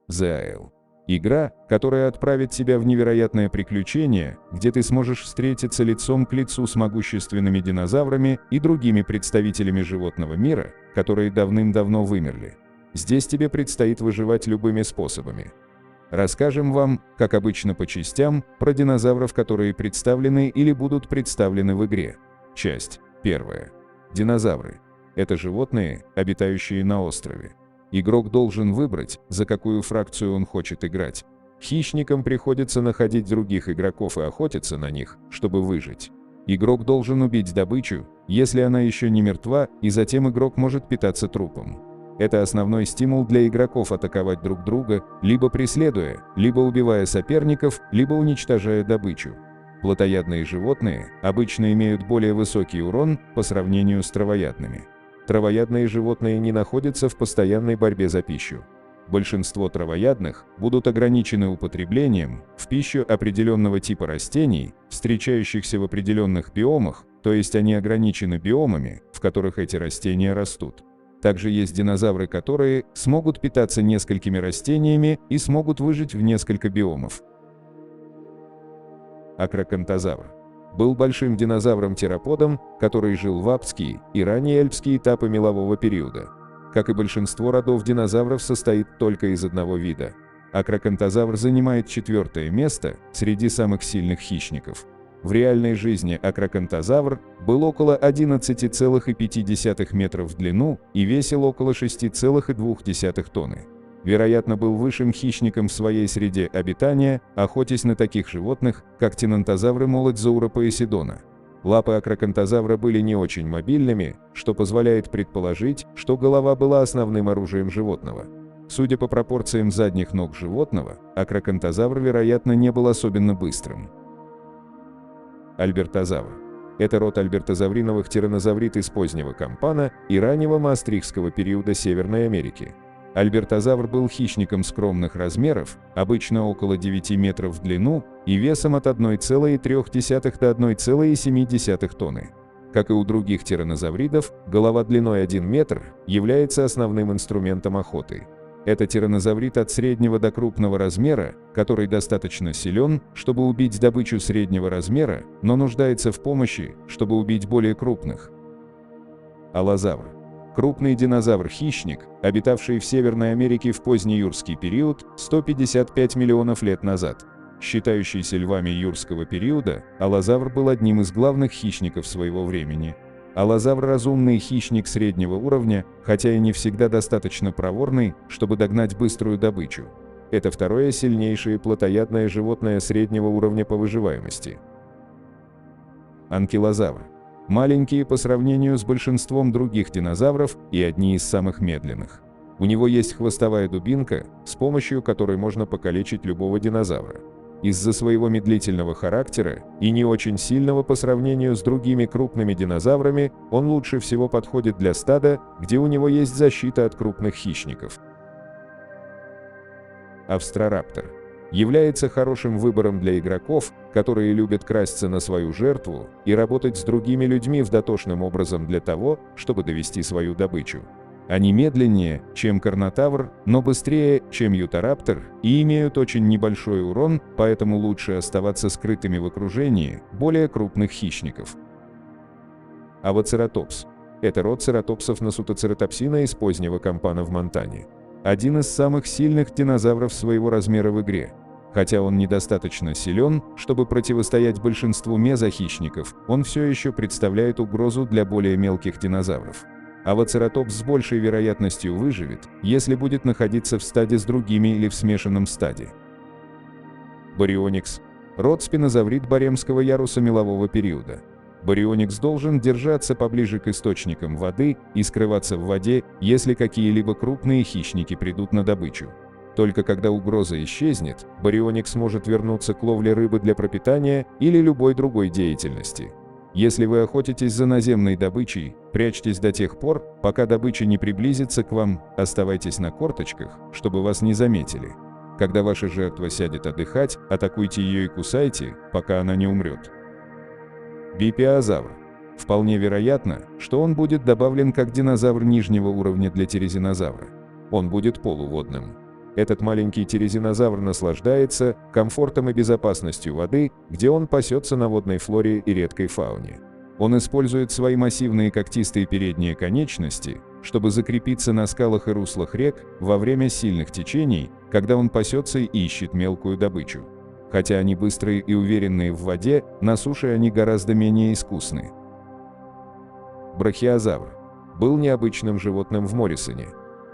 The Isle. Игра, которая отправит тебя в невероятное приключение, где ты сможешь встретиться лицом к лицу с могущественными динозаврами и другими представителями животного мира, которые давным-давно вымерли. Здесь тебе предстоит выживать любыми способами. Расскажем вам, как обычно по частям, про динозавров, которые представлены или будут представлены в игре. Часть 1. Динозавры. Это животные, обитающие на острове. Игрок должен выбрать, за какую фракцию он хочет играть. Хищникам приходится находить других игроков и охотиться на них, чтобы выжить. Игрок должен убить добычу, если она еще не мертва, и затем игрок может питаться трупом. Это основной стимул для игроков атаковать друг друга, либо преследуя, либо убивая соперников, либо уничтожая добычу. Плотоядные животные обычно имеют более высокий урон по сравнению с травоядными. Травоядные животные не находятся в постоянной борьбе за пищу. Большинство травоядных будут ограничены употреблением в пищу определенного типа растений, встречающихся в определенных биомах, то есть они ограничены биомами, в которых эти растения растут. Также есть динозавры, которые смогут питаться несколькими растениями и смогут выжить в несколько биомов. Акрокантозавр был большим динозавром-тераподом, который жил в апские и ранние альпские этапы мелового периода. Как и большинство родов динозавров, состоит только из одного вида. Акрокантозавр занимает 4-е место среди самых сильных хищников. В реальной жизни акрокантозавр был около 11,5 метров в длину и весил около 6,2 тонны. Вероятно, был высшим хищником в своей среде обитания, охотясь на таких животных, как тинантозавры молотьзаура поэсидона. Лапы акрокантозавра были не очень мобильными, что позволяет предположить, что голова была основным оружием животного. Судя по пропорциям задних ног животного, акрокантозавр, вероятно, не был особенно быстрым. Альбертозавр. Это род альбертозавриновых тираннозаврид из позднего Кампана и раннего маастрихтского периода Северной Америки. Альбертозавр был хищником скромных размеров, обычно около 9 метров в длину и весом от 1,3 до 1,7 тонны. Как и у других тираннозавридов, голова длиной 1 метр является основным инструментом охоты. Это тираннозаврид от среднего до крупного размера, который достаточно силен, чтобы убить добычу среднего размера, но нуждается в помощи, чтобы убить более крупных. Аллозавр. Крупный динозавр-хищник, обитавший в Северной Америке в поздний юрский период 155 миллионов лет назад. Считающийся львами юрского периода, аллозавр был одним из главных хищников своего времени. Аллозавр – разумный хищник среднего уровня, хотя и не всегда достаточно проворный, чтобы догнать быструю добычу. Это второе сильнейшее плотоядное животное среднего уровня по выживаемости. Анкилозавр. Маленькие по сравнению с большинством других динозавров и одни из самых медленных. У него есть хвостовая дубинка, с помощью которой можно покалечить любого динозавра. Из-за своего медлительного характера и не очень сильного по сравнению с другими крупными динозаврами, он лучше всего подходит для стада, где у него есть защита от крупных хищников. Австрораптор является хорошим выбором для игроков, которые любят красться на свою жертву и работать с другими людьми в дотошным образом для того, чтобы довести свою добычу. Они медленнее, чем карнотавр, но быстрее, чем ютараптор, и имеют очень небольшой урон, поэтому лучше оставаться скрытыми в окружении более крупных хищников. Авоцератопс. Это род цератопсов насутоцератопсина из позднего Кампана в Монтане. Один из самых сильных динозавров своего размера в игре. Хотя он недостаточно силен, чтобы противостоять большинству мезохищников, он все еще представляет угрозу для более мелких динозавров. Авоцератопс с большей вероятностью выживет, если будет находиться в стаде с другими или в смешанном стаде. Барионикс. Род спинозаврид баремского яруса мелового периода. Барионикс должен держаться поближе к источникам воды и скрываться в воде, если какие-либо крупные хищники придут на добычу. Только когда угроза исчезнет, барионикс может вернуться к ловле рыбы для пропитания или любой другой деятельности. Если вы охотитесь за наземной добычей, прячьтесь до тех пор, пока добыча не приблизится к вам, оставайтесь на корточках, чтобы вас не заметили. Когда ваша жертва сядет отдыхать, атакуйте ее и кусайте, пока она не умрет. Бипиозавр. Вполне вероятно, что он будет добавлен как динозавр нижнего уровня для тирезинозавра. Он будет полуводным. Этот маленький тирезинозавр наслаждается комфортом и безопасностью воды, где он пасется на водной флоре и редкой фауне. Он использует свои массивные когтистые передние конечности, чтобы закрепиться на скалах и руслах рек во время сильных течений, когда он пасется и ищет мелкую добычу. Хотя они быстрые и уверенные в воде, на суше они гораздо менее искусны. Брахиозавр был необычным животным в Моррисоне.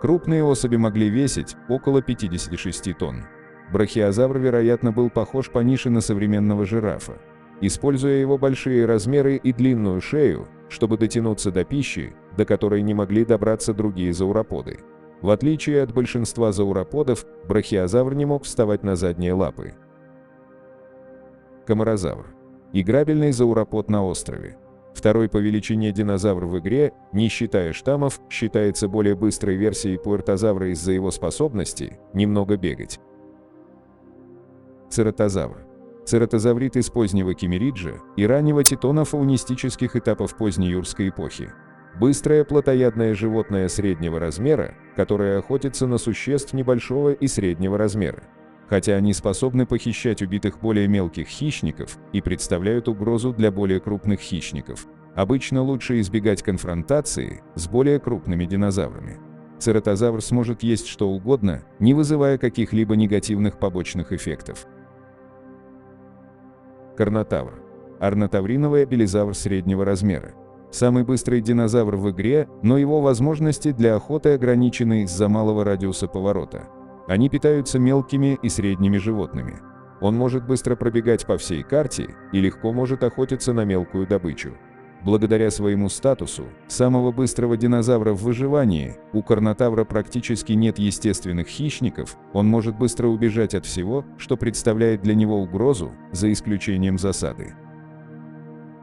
Крупные особи могли весить около 56 тонн. Брахиозавр, вероятно, был похож по нише на современного жирафа. Используя его большие размеры и длинную шею, чтобы дотянуться до пищи, до которой не могли добраться другие зауроподы. В отличие от большинства зауроподов, брахиозавр не мог вставать на задние лапы. Камарозавр. Играбельный зауропод на острове. Второй по величине динозавр в игре, не считая штаммов, считается более быстрой версией пуэртозавра из-за его способности немного бегать. Цератозавр. Цератозаврид из позднего Киммериджа и раннего Титона фаунистических этапов поздней юрской эпохи. Быстрое плотоядное животное среднего размера, которое охотится на существ небольшого и среднего размера. Хотя они способны похищать убитых более мелких хищников и представляют угрозу для более крупных хищников, обычно лучше избегать конфронтации с более крупными динозаврами. Цератозавр сможет есть что угодно, не вызывая каких-либо негативных побочных эффектов. Карнотавр. Орнотавриновый абелизавр среднего размера. Самый быстрый динозавр в игре, но его возможности для охоты ограничены из-за малого радиуса поворота. Они питаются мелкими и средними животными. Он может быстро пробегать по всей карте и легко может охотиться на мелкую добычу. Благодаря своему статусу самого быстрого динозавра в выживании, у карнотавра практически нет естественных хищников, он может быстро убежать от всего, что представляет для него угрозу, за исключением засады.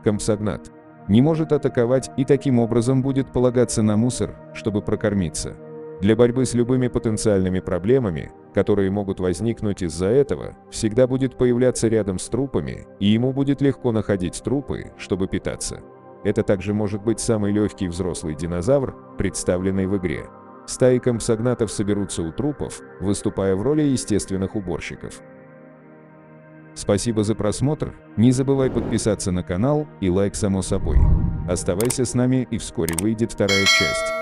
Компсогнат. Не может атаковать и таким образом будет полагаться на мусор, чтобы прокормиться. Для борьбы с любыми потенциальными проблемами, которые могут возникнуть из-за этого, всегда будет появляться рядом с трупами, и ему будет легко находить трупы, чтобы питаться. Это также может быть самый легкий взрослый динозавр, представленный в игре. Стаи компсогнатов соберутся у трупов, выступая в роли естественных уборщиков. Спасибо за просмотр, не забывай подписаться на канал и лайк само собой. Оставайся с нами, и вскоре выйдет вторая часть.